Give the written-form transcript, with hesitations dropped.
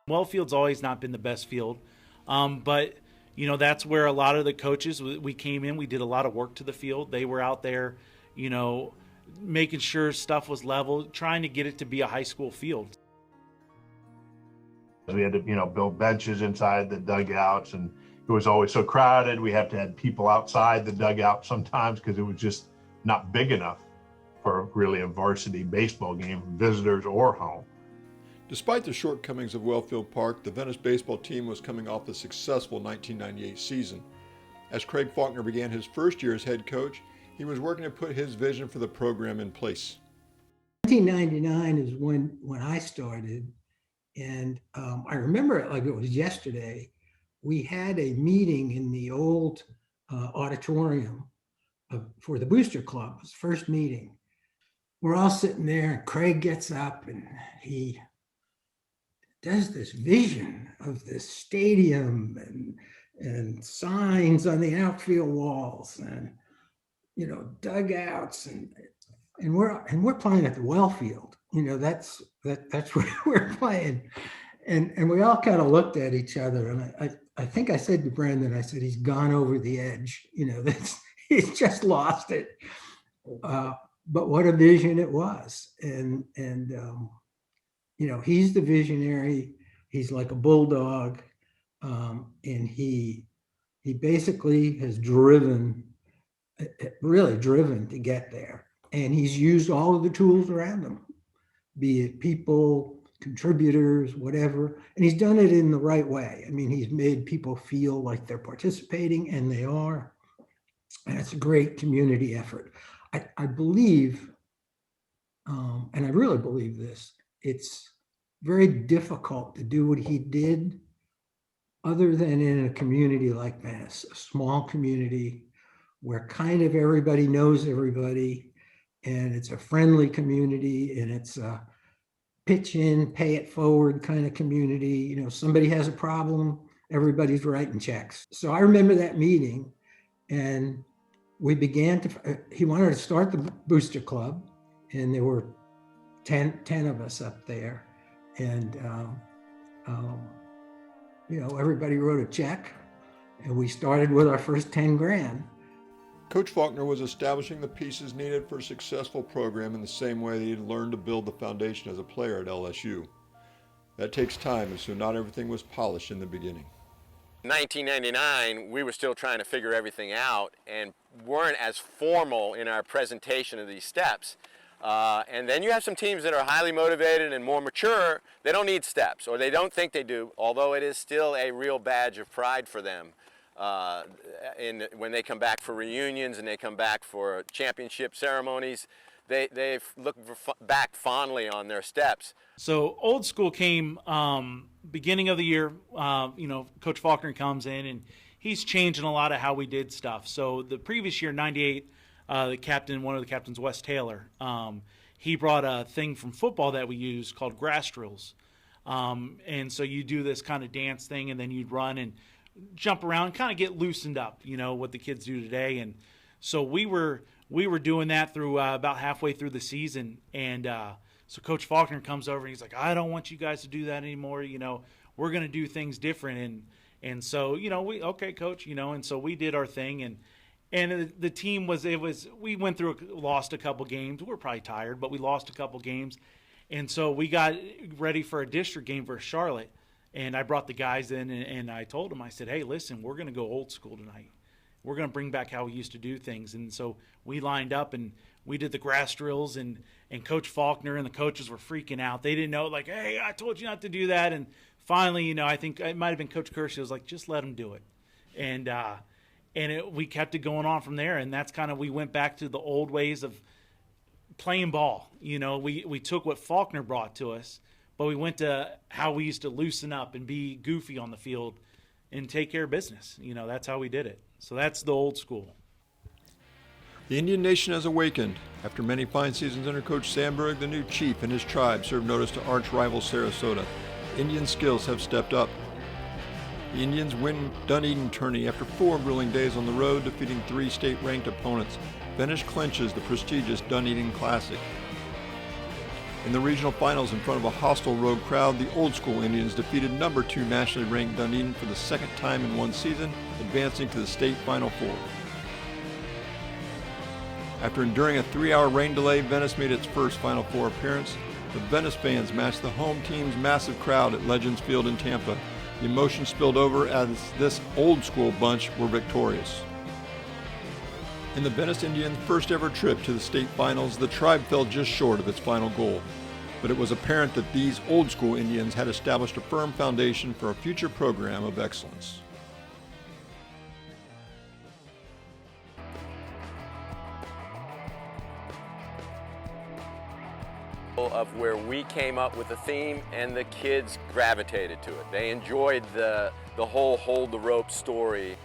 Wellfield's always not been the best field, but that's where a lot of the coaches, we came in, we did a lot of work to the field. They were out there, making sure stuff was level, trying to get it to be a high school field. We had to, build benches inside the dugouts, and it was always so crowded. We had to have people outside the dugout sometimes because it was just not big enough for really a varsity baseball game, visitors or home. Despite the shortcomings of Wellfield Park, the Venice baseball team was coming off a successful 1998 season. As Craig Faulkner began his first year as head coach, he was working to put his vision for the program in place. 1999 is when I started, and I remember it like it was yesterday. We had a meeting in the old auditorium for the Booster Club. It was the first meeting. We're all sitting there, and Craig gets up and he does this vision of this stadium and signs on the outfield walls and dugouts and we're playing at the Wellfield. That's where we're playing, and we all kind of looked at each other, and I think I said to Brendan, I said, he's gone over the edge. He's just lost it. But what a vision it was, and he's the visionary. He's like a bulldog, and he basically has really driven to get there. And he's used all of the tools around him, be it people, contributors, whatever. And he's done it in the right way. I mean, he's made people feel like they're participating, and they are. And it's a great community effort. I believe, and I really believe this, it's very difficult to do what he did other than in a community like Venice, a small community where kind of everybody knows everybody, and it's a friendly community, and it's a pitch in, pay it forward kind of community. Somebody has a problem, everybody's writing checks. So I remember that meeting, and we began he wanted to start the Booster Club, and there were 10 of us up there. And, everybody wrote a check, and we started with our first 10 grand. Coach Faulkner was establishing the pieces needed for a successful program in the same way that he had learned to build the foundation as a player at LSU. That takes time, and so not everything was polished in the beginning. 1999, we were still trying to figure everything out and weren't as formal in our presentation of these steps. And then you have some teams that are highly motivated and more mature. They don't need steps, or they don't think they do, although it is still a real badge of pride for them when they come back for reunions and they come back for championship ceremonies. They look back fondly on their steps. So old school came beginning of the year. Coach Faulkner comes in, and he's changing a lot of how we did stuff. So the previous year, 98, one of the captains, Wes Taylor, he brought a thing from football that we use called grass drills. And so you do this kind of dance thing, and then you'd run and jump around, kind of get loosened up, what the kids do today. And so we were doing that through about halfway through the season. And so Coach Faulkner comes over, and he's like, I don't want you guys to do that anymore. We're going to do things different. And so, okay, Coach, and so we did our thing. And the team we went through, lost a couple games. We're probably tired, but we lost a couple games. And so we got ready for a district game versus Charlotte. And I brought the guys in, and I told them, I said, hey, listen, we're going to go old school tonight. We're going to bring back how we used to do things. And so we lined up, and we did the grass drills, and Coach Faulkner and the coaches were freaking out. They didn't know, like, hey, I told you not to do that. And finally, I think it might have been Coach Curcio was like, just let them do it. And we kept it going on from there. And that's kind of, we went back to the old ways of playing ball. We took what Faulkner brought to us, but we went to how we used to loosen up and be goofy on the field and take care of business. That's how we did it. So that's the old school. The Indian Nation has awakened. After many fine seasons under Coach Sandberg, the new chief and his tribe served notice to arch rival Sarasota. Indian skills have stepped up. The Indians win Dunedin tourney after 4 grueling days on the road, defeating 3 state-ranked opponents. Venice clinches the prestigious Dunedin Classic. In the regional finals in front of a hostile road crowd, the Old School Indians defeated number 2 nationally ranked Dunedin for the second time in one season, advancing to the state Final Four. After enduring a 3-hour rain delay, Venice made its first Final Four appearance. The Venice fans matched the home team's massive crowd at Legends Field in Tampa. The emotion spilled over as this Old School bunch were victorious. In the Venice Indians' first ever trip to the state finals, the tribe fell just short of its final goal. But it was apparent that these Old School Indians had established a firm foundation for a future program of excellence. Of where we came up with a theme and the kids gravitated to it. They enjoyed the whole hold the rope story.